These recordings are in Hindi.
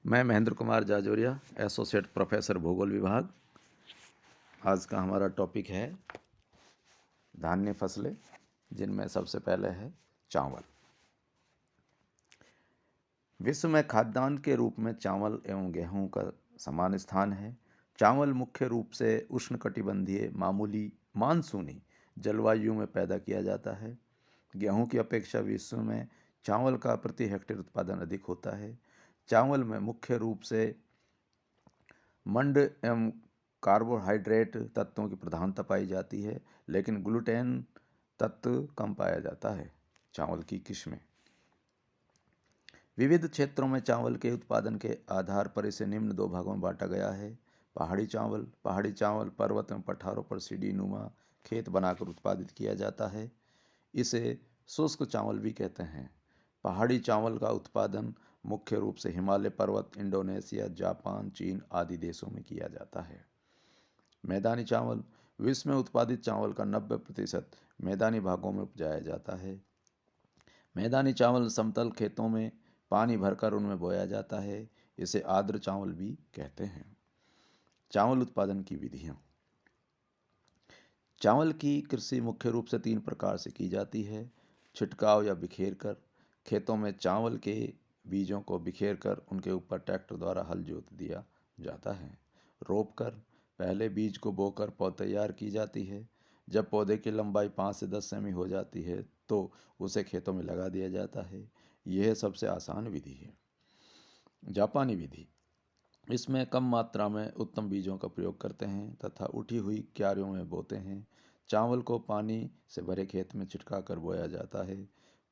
मैं महेंद्र कुमार जाजोरिया, एसोसिएट प्रोफेसर भूगोल विभाग। आज का हमारा टॉपिक है धान्य फसलें, जिनमें सबसे पहले है चावल। विश्व में खाद्यान्न के रूप में चावल एवं गेहूं का समान स्थान है। चावल मुख्य रूप से उष्णकटिबंधीय मानसूनी जलवायु में पैदा किया जाता है। गेहूं की अपेक्षा विश्व में चावल का प्रति हेक्टेयर उत्पादन अधिक होता है। चावल में मुख्य रूप से मंड एवं कार्बोहाइड्रेट तत्वों की प्रधानता पाई जाती है, लेकिन ग्लूटेन तत्व कम पाया जाता है चावल की किस्में। विविध क्षेत्रों में चावल के उत्पादन के आधार पर इसे निम्न दो भागों में बांटा गया है। पहाड़ी चावल पर्वत एवं पठारों पर सीढ़ी नुमा खेत बनाकर उत्पादित किया जाता है। इसे शुष्क चावल भी कहते हैं। पहाड़ी चावल का उत्पादन मुख्य रूप से हिमालय पर्वत, इंडोनेशिया, जापान, चीन आदि देशों में किया जाता है। मैदानी चावल विश्व में उत्पादित चावल का 90% मैदानी भागों में उपजाया जाता है। मैदानी चावल समतल खेतों में पानी भरकर उनमें बोया जाता है। इसे आर्द्र चावल भी कहते हैं। चावल उत्पादन की विधियाँ। चावल की कृषि मुख्य रूप से 3 प्रकार से की जाती है। छिटकाव या बिखेर कर। खेतों में चावल के बीजों को बिखेर कर उनके ऊपर ट्रैक्टर द्वारा हल जोत दिया जाता है। रोप कर। पहले बीज को बोकर पौध तैयार की जाती है। जब पौधे की लंबाई 5 से 10 सेमी हो जाती है तो उसे खेतों में लगा दिया जाता है। यह सबसे आसान विधि है। जापानी विधि। इसमें कम मात्रा में उत्तम बीजों का प्रयोग करते हैं तथा उठी हुई क्यारियों में बोते हैं। चावल को पानी से भरे खेत में छिटका कर बोया जाता है।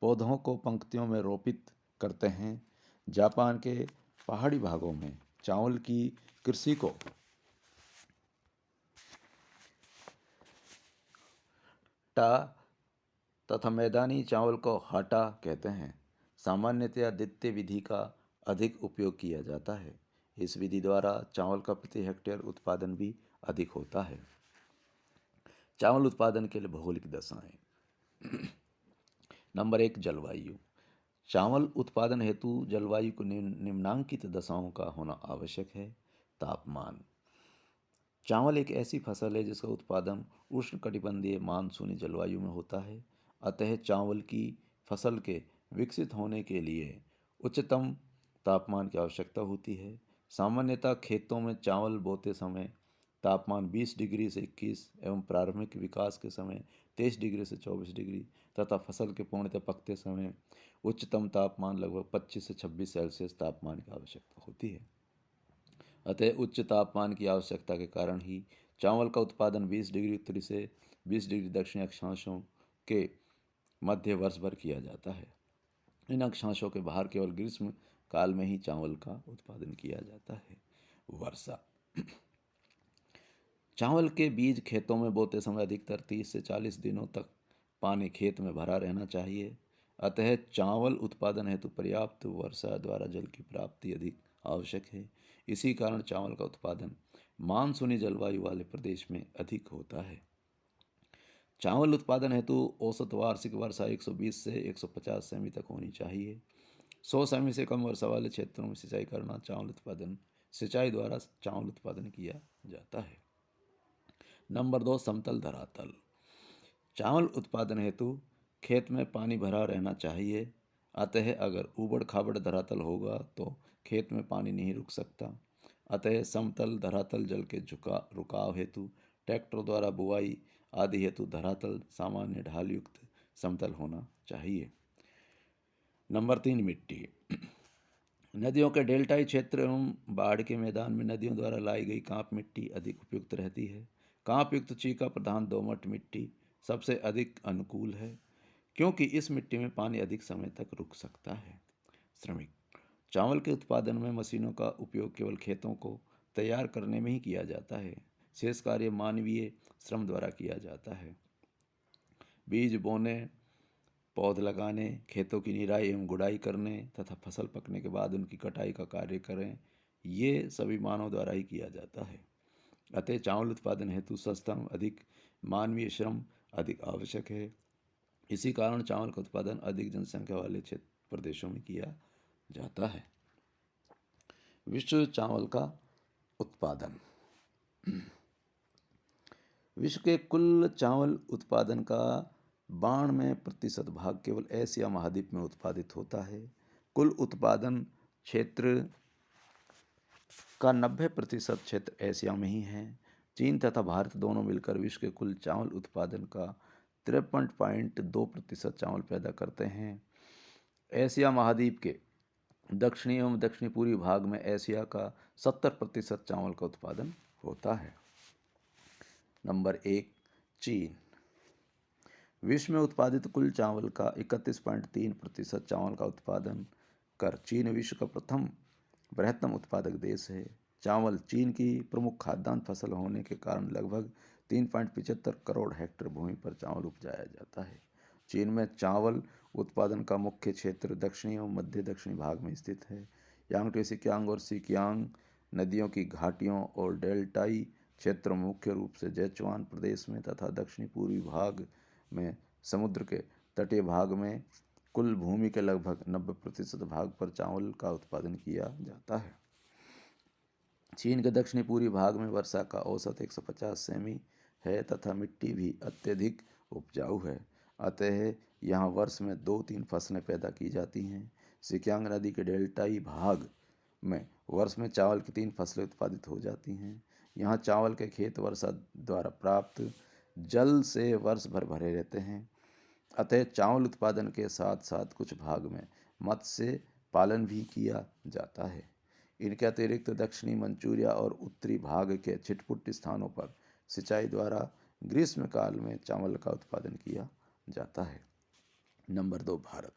पौधों को पंक्तियों में रोपित करते हैं। जापान के पहाड़ी भागों में चावल की कृषि को टा तथा मैदानी चावल को हाटा कहते हैं। सामान्यतया द्वितीय विधि का अधिक उपयोग किया जाता है। इस विधि द्वारा चावल का प्रति हेक्टेयर उत्पादन भी अधिक होता है। चावल उत्पादन के लिए भौगोलिक दशाएं। नंबर 1, जलवायु। चावल उत्पादन हेतु जलवायु को निम्नांकित दशाओं का होना आवश्यक है। तापमान। चावल एक ऐसी फसल है जिसका उत्पादन उष्णकटिबंधीय मानसूनी जलवायु में होता है। अतः चावल की फसल के विकसित होने के लिए उच्चतम तापमान की आवश्यकता होती है। सामान्यतः खेतों में चावल बोते समय तापमान 20 डिग्री से 21 एवं प्रारंभिक विकास के समय 23 डिग्री से 24 डिग्री तथा फसल के पूर्णतः पकते समय उच्चतम तापमान लगभग 25 से 26 सेल्सियस तापमान की आवश्यकता होती है। अतः उच्च तापमान की आवश्यकता के कारण ही चावल का उत्पादन 20 डिग्री उत्तरी से 20 डिग्री दक्षिणी अक्षांशों के मध्य वर्ष भर किया जाता है। इन अक्षांशों के बाहर केवल ग्रीष्म काल में ही चावल का उत्पादन किया जाता है। वर्षा। चावल के बीज खेतों में बोते समय अधिकतर 30 से 40 दिनों तक पानी खेत में भरा रहना चाहिए। अतः चावल उत्पादन हेतु पर्याप्त वर्षा द्वारा जल की प्राप्ति अधिक आवश्यक है। इसी कारण चावल का उत्पादन मानसूनी जलवायु वाले प्रदेश में अधिक होता है। चावल उत्पादन हेतु औसत वार्षिक वर्षा 120 से 150 सेमी तक होनी चाहिए। 100 सेमी से कम वर्षा वाले क्षेत्रों में सिंचाई द्वारा चावल उत्पादन किया जाता है। नंबर 2, समतल धरातल। चावल उत्पादन हेतु खेत में पानी भरा रहना चाहिए। अतः अगर ऊबड़ खाबड़ धरातल होगा तो खेत में पानी नहीं रुक सकता। अतः समतल धरातल जल के रुकाव हेतु ट्रैक्टर द्वारा बुआई आदि हेतु धरातल सामान्य ढाल युक्त समतल होना चाहिए। नंबर 3, मिट्टी। नदियों के डेल्टाई क्षेत्र एवं बाढ़ के मैदान में नदियों द्वारा लाई गई कांप मिट्टी अधिक उपयुक्त रहती है। कांप युक्त चीका प्रधान दोमट मिट्टी सबसे अधिक अनुकूल है, क्योंकि इस मिट्टी में पानी अधिक समय तक रुक सकता है। श्रमिक। चावल के उत्पादन में मशीनों का उपयोग केवल खेतों को तैयार करने में ही किया जाता है। शेष कार्य मानवीय श्रम द्वारा किया जाता है। बीज बोने, पौध लगाने, खेतों की निराई एवं गुड़ाई करने तथा फसल पकने के बाद उनकी कटाई का कार्य करें, ये सभी मानव द्वारा ही किया जाता है। अतः चावल उत्पादन हेतु सस्ता अधिक मानवीय श्रम अधिक आवश्यक है। इसी कारण चावल का उत्पादन अधिक जनसंख्या वाले क्षेत्र प्रदेशों में किया जाता है। विश्व चावल का उत्पादन। विश्व के कुल चावल उत्पादन का 92% भाग केवल एशिया महाद्वीप में उत्पादित होता है। कुल उत्पादन क्षेत्र का 90% क्षेत्र एशिया में ही है। चीन तथा भारत दोनों मिलकर विश्व के कुल चावल उत्पादन का 53.2% चावल पैदा करते हैं। एशिया महाद्वीप के दक्षिणी एवं दक्षिणी पूर्वी भाग में एशिया का 70% चावल का उत्पादन होता है। नंबर 1, चीन। विश्व में उत्पादित कुल चावल का 31.3% चावल का उत्पादन कर चीन विश्व का प्रथम बृहत्तम उत्पादक देश है। चावल चीन की प्रमुख खाद्यान्न फसल होने के कारण लगभग 3.75 करोड़ हेक्टेयर भूमि पर चावल उपजाया जाता है। चीन में चावल उत्पादन का मुख्य क्षेत्र दक्षिणी एवं मध्य दक्षिणी भाग में स्थित है। यांगटी सिकियांग और सिकियांग नदियों की घाटियों और डेल्टाई क्षेत्रों में मुख्य रूप से जेचुआन प्रदेश में तथा दक्षिणी पूर्वी भाग में समुद्र के तटीय भाग में कुल भूमि के लगभग 90% भाग पर चावल का उत्पादन किया जाता है। चीन के दक्षिणी पूर्वी भाग में वर्षा का औसत 150 सेमी है तथा मिट्टी भी अत्यधिक उपजाऊ है, अतः यहाँ वर्ष में 2-3 फसलें पैदा की जाती हैं। सिकियांग नदी के डेल्टाई भाग में वर्ष में चावल की 3 फसलें उत्पादित हो जाती हैं। यहाँ चावल के खेत वर्षा द्वारा प्राप्त जल से वर्ष भर भरे रहते हैं, अतः चावल उत्पादन के साथ साथ कुछ भाग में मत्स्य पालन भी किया जाता है। इनके अतिरिक्त दक्षिणी मंचूरिया और उत्तरी भाग के छिटपुट स्थानों पर सिंचाई द्वारा ग्रीष्म काल में चावल का उत्पादन किया जाता है। नंबर 2, भारत।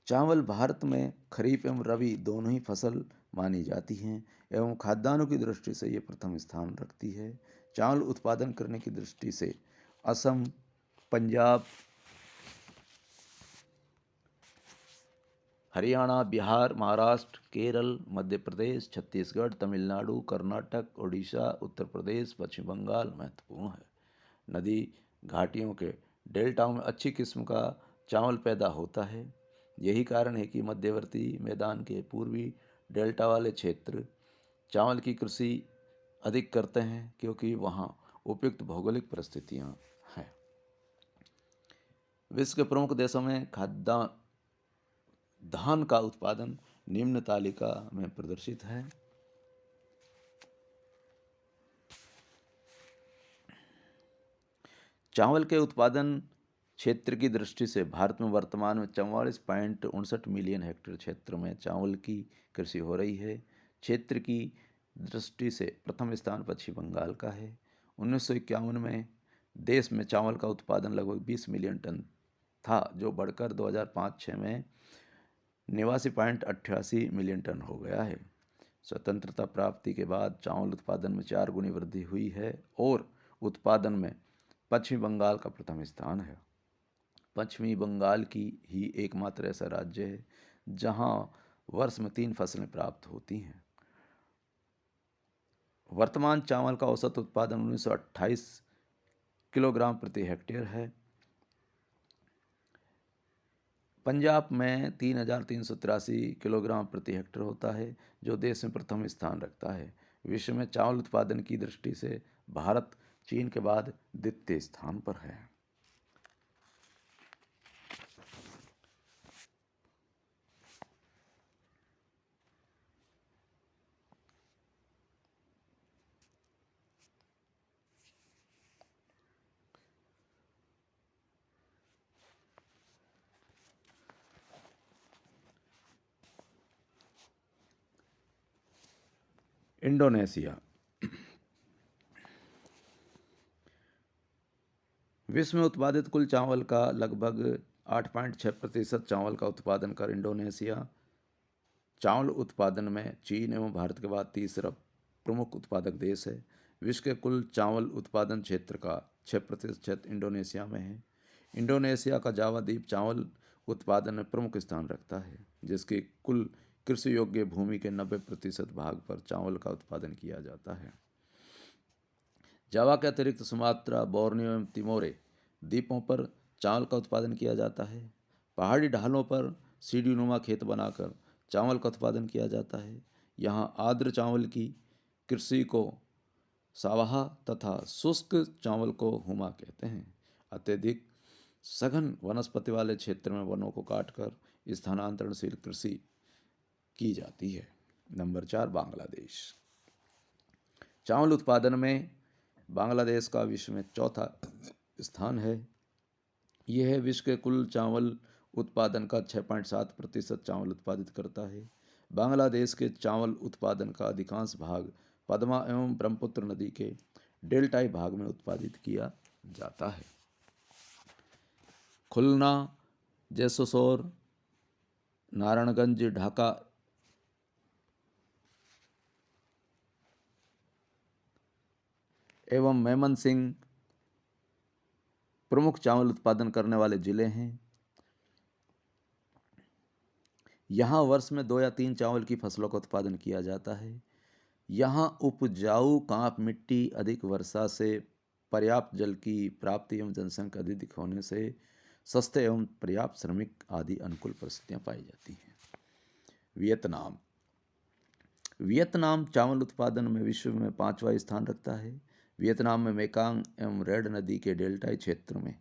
चावल भारत में खरीफ एवं रबी दोनों ही फसल मानी जाती हैं एवं खाद्यान्नों की दृष्टि से ये प्रथम स्थान रखती है। चावल उत्पादन करने की दृष्टि से असम, पंजाब, हरियाणा, बिहार, महाराष्ट्र, केरल, मध्य प्रदेश, छत्तीसगढ़, तमिलनाडु, कर्नाटक, उड़ीसा, उत्तर प्रदेश, पश्चिम बंगाल महत्वपूर्ण है। नदी घाटियों के डेल्टाओं में अच्छी किस्म का चावल पैदा होता है। यही कारण है कि मध्यवर्ती मैदान के पूर्वी डेल्टा वाले क्षेत्र चावल की कृषि अधिक करते हैं, क्योंकि वहाँ उपयुक्त भौगोलिक परिस्थितियाँ हैं। विश्व के प्रमुख देशों में धान का उत्पादन निम्न तालिका में प्रदर्शित है। चावल के उत्पादन क्षेत्र की दृष्टि से भारत में वर्तमान में 44.59 मिलियन हेक्टेयर क्षेत्र में चावल की कृषि हो रही है। क्षेत्र की दृष्टि से प्रथम स्थान पश्चिम बंगाल का है। 1951 में देश में चावल का उत्पादन लगभग 20 मिलियन टन था, जो बढ़कर 2005-06 में 89.88 मिलियन टन हो गया है। स्वतंत्रता प्राप्ति के बाद चावल उत्पादन में 4 गुनी वृद्धि हुई है और उत्पादन में पश्चिमी बंगाल का प्रथम स्थान है। पश्चिमी बंगाल की ही एकमात्र ऐसा राज्य है जहां वर्ष में 3 फसलें प्राप्त होती हैं। वर्तमान चावल का औसत उत्पादन 1928 किलोग्राम प्रति हेक्टेयर है। पंजाब में 3,383 किलोग्राम प्रति हेक्टेयर होता है, जो देश में प्रथम स्थान रखता है। विश्व में चावल उत्पादन की दृष्टि से भारत चीन के बाद द्वितीय स्थान पर है। इंडोनेशिया। विश्व में उत्पादित कुल चावल का लगभग 8.6% चावल का उत्पादन कर इंडोनेशिया चावल उत्पादन में चीन एवं भारत के बाद तीसरा प्रमुख उत्पादक देश है। विश्व के कुल चावल उत्पादन क्षेत्र का 6% इंडोनेशिया में है। इंडोनेशिया का जावा द्वीप चावल उत्पादन में प्रमुख स्थान रखता है, जिसकी कुल कृषि योग्य भूमि के 90% भाग पर चावल का उत्पादन किया जाता है। जावा के अतिरिक्त सुमात्रा, बोर्नियो एवं तिमोरे द्वीपों पर चावल का उत्पादन किया जाता है। पहाड़ी ढालों पर सीढ़ीनुमा खेत बनाकर चावल का उत्पादन किया जाता है। यहाँ आर्द्र चावल की कृषि को सावाहा तथा शुष्क चावल को हुमा कहते हैं। अत्यधिक सघन वनस्पति वाले क्षेत्र में वनों को काटकर स्थानांतरणशील कृषि की जाती है। नंबर 4, बांग्लादेश। चावल उत्पादन में बांग्लादेश का विश्व में चौथा स्थान है। यह विश्व के कुल चावल उत्पादन का 6.7% चावल उत्पादित करता है। बांग्लादेश के चावल उत्पादन का अधिकांश भाग पद्मा एवं ब्रह्मपुत्र नदी के डेल्टाई भाग में उत्पादित किया जाता है। खुलना, जैसोसोर, नारायणगंज, ढाका एवं मेमनसिंह प्रमुख चावल उत्पादन करने वाले जिले हैं। यहाँ वर्ष में 2 या 3 चावल की फसलों का उत्पादन किया जाता है। यहाँ उपजाऊ कांप मिट्टी, अधिक वर्षा से पर्याप्त जल की प्राप्ति एवं जनसंख्या अधिक होने से सस्ते एवं पर्याप्त श्रमिक आदि अनुकूल परिस्थितियाँ पाई जाती हैं। वियतनाम। वियतनाम चावल उत्पादन में विश्व में 5वां स्थान रखता है। वियतनाम में मेकांग एवं रेड नदी के डेल्टाई क्षेत्र में,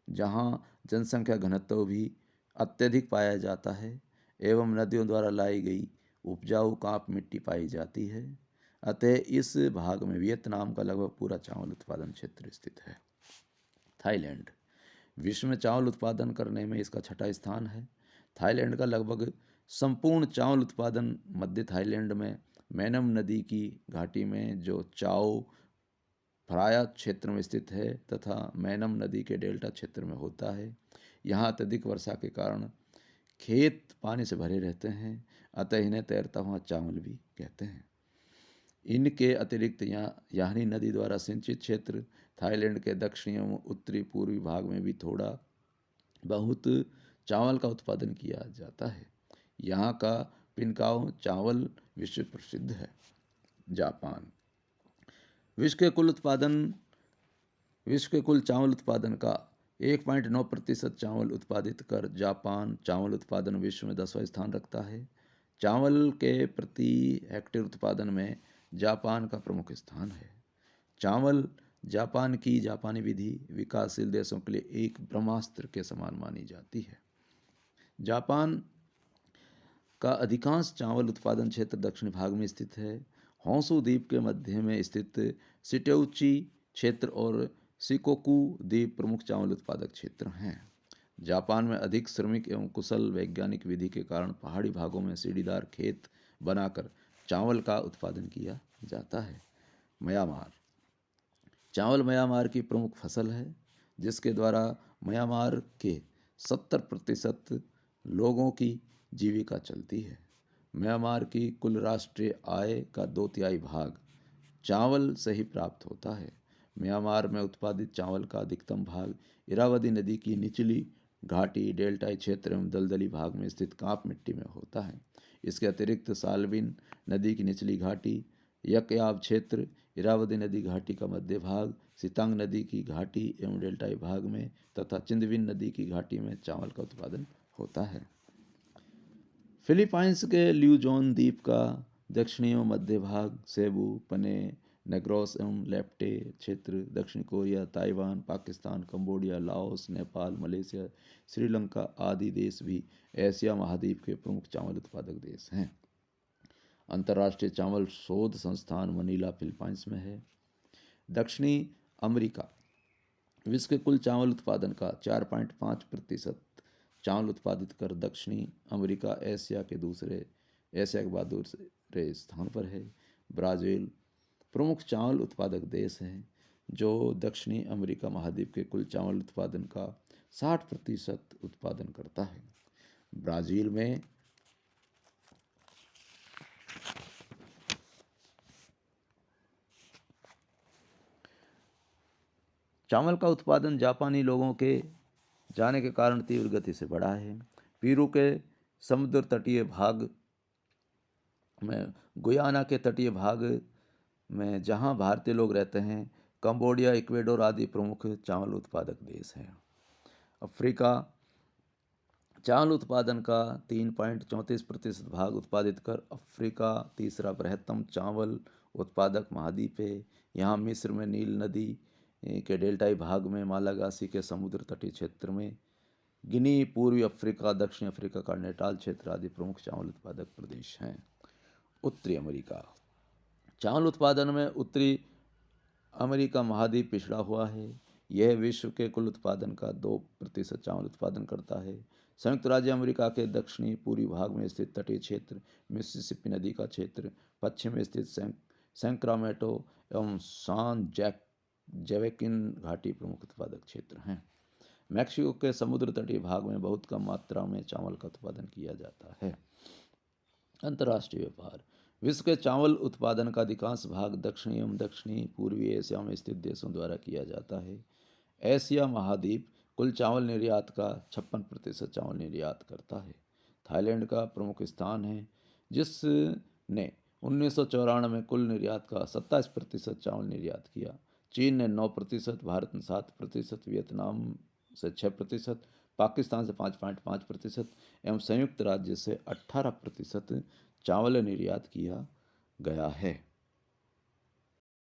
जहाँ जनसंख्या घनत्व भी अत्यधिक पाया जाता है एवं नदियों द्वारा लाई गई उपजाऊ कांप मिट्टी पाई जाती है, अतः इस भाग में वियतनाम का लगभग पूरा चावल उत्पादन क्षेत्र स्थित है। थाईलैंड। विश्व में चावल उत्पादन करने में इसका 6ठा स्थान है। थाईलैंड का लगभग संपूर्ण चावल उत्पादन मध्य थाईलैंड में मैनम नदी की घाटी में जो चाओ फ्राया क्षेत्र में स्थित है तथा मैनम नदी के डेल्टा क्षेत्र में होता है। यहाँ अत्यधिक वर्षा के कारण खेत पानी से भरे रहते हैं, अतः इन्हें तैरता हुआ चावल भी कहते हैं। इनके अतिरिक्त यानी नदी द्वारा सिंचित क्षेत्र थाईलैंड के दक्षिणी एवं उत्तरी पूर्वी भाग में भी थोड़ा बहुत चावल का उत्पादन किया जाता है। यहाँ का पिनकाओ चावल विश्व प्रसिद्ध है। जापान। विश्व के कुल चावल उत्पादन का 1.9% चावल उत्पादित कर जापान चावल उत्पादन विश्व में 10वां स्थान रखता है। चावल के प्रति हेक्टेयर उत्पादन में जापान का प्रमुख स्थान है। चावल जापान की जापानी विधि विकासशील देशों के लिए एक ब्रह्मास्त्र के समान मानी जाती है। जापान का अधिकांश चावल उत्पादन क्षेत्र दक्षिणी भाग में स्थित है। होंशु द्वीप के मध्य में स्थित सिटेउची क्षेत्र और शिकोकू द्वीप प्रमुख चावल उत्पादक क्षेत्र हैं। जापान में अधिक श्रमिक एवं कुशल वैज्ञानिक विधि के कारण पहाड़ी भागों में सीढ़ीदार खेत बनाकर चावल का उत्पादन किया जाता है। म्यांमार। चावल म्यांमार की प्रमुख फसल है, जिसके द्वारा म्यांमार के 70% लोगों की जीविका चलती है। म्यांमार की कुल राष्ट्रीय आय का 2/3 भाग चावल से ही प्राप्त होता है। म्यांमार में उत्पादित चावल का अधिकतम भाग इरावदी नदी की निचली घाटी, डेल्टाई क्षेत्र एवं दलदली भाग में स्थित कांप मिट्टी में होता है। इसके अतिरिक्त साल्विन नदी की निचली घाटी, यकयाब क्षेत्र, इरावदी नदी घाटी का मध्य भाग, सितांग नदी की घाटी एवं डेल्टाई भाग में तथा चिंदविन नदी की घाटी में चावल का उत्पादन होता है। फिलीपाइंस के ल्यूजोन द्वीप का दक्षिणी एवं मध्य भाग, सेबू, पने, नेग्रोस एवं लेप्टे क्षेत्र, दक्षिण Korea, Taiwan, Pakistan, Cambodia, Laos, Nepal, Malaysia, Sri Lanka आदि देश भी एशिया महाद्वीप के प्रमुख चावल उत्पादक देश हैं। अंतर्राष्ट्रीय चावल शोध संस्थान मनीला फिलीपाइंस में है। दक्षिणी अमेरिका विश्व के कुल चावल उत्पादन का 4.5% चावल उत्पादित कर दक्षिणी अमेरिका एशिया के बाद दूसरे स्थान पर है। ब्राज़ील प्रमुख चावल उत्पादक देश है, जो दक्षिणी अमेरिका महाद्वीप के कुल चावल उत्पादन का 60% उत्पादन करता है। ब्राज़ील में चावल का उत्पादन जापानी लोगों के जाने के कारण तीव्र गति से बढ़ा है। पेरू के समुद्र तटीय भाग में, गुयाना के तटीय भाग में जहां भारतीय लोग रहते हैं, कंबोडिया, इक्वेडोर आदि प्रमुख चावल उत्पादक देश हैं। चावल उत्पादन का 3.34% भाग उत्पादित कर अफ्रीका तीसरा बृहत्तम चावल उत्पादक महाद्वीप है। यहाँ मिस्र में नील नदी के डेल्टाई भाग में, मालागासी के समुद्र तटीय क्षेत्र में, गिनी, पूर्वी अफ्रीका, दक्षिण अफ्रीका का नेटाल क्षेत्र आदि प्रमुख चावल उत्पादक प्रदेश हैं। उत्तरी अमेरिका। चावल उत्पादन में उत्तरी अमेरिका महाद्वीप पिछड़ा हुआ है। यह विश्व के कुल उत्पादन का 2% चावल उत्पादन करता है। संयुक्त राज्य अमेरिका के दक्षिणी पूर्वी भाग में स्थित तटीय क्षेत्र, मिसिसिपी नदी का क्षेत्र, पश्चिम में स्थित सैक्रामेंटो एवं सान जोकिन घाटी प्रमुख उत्पादक क्षेत्र हैं। मैक्सिको के समुद्र तटीय भाग में बहुत कम मात्रा में चावल का उत्पादन किया जाता है। अंतर्राष्ट्रीय व्यापार। विश्व के चावल उत्पादन का अधिकांश भाग दक्षिणी एवं दक्षिणी पूर्वी एशिया में स्थित देशों द्वारा किया जाता है। एशिया महाद्वीप कुल चावल निर्यात का 56% चावल निर्यात करता है। थाईलैंड का प्रमुख स्थान है, जिसने 1994 में कुल निर्यात का 27% चावल निर्यात किया। चीन ने 9%, भारत ने 7%, वियतनाम से 6%, पाकिस्तान से 5.5% एवं संयुक्त राज्य से 18% चावल निर्यात किया गया है।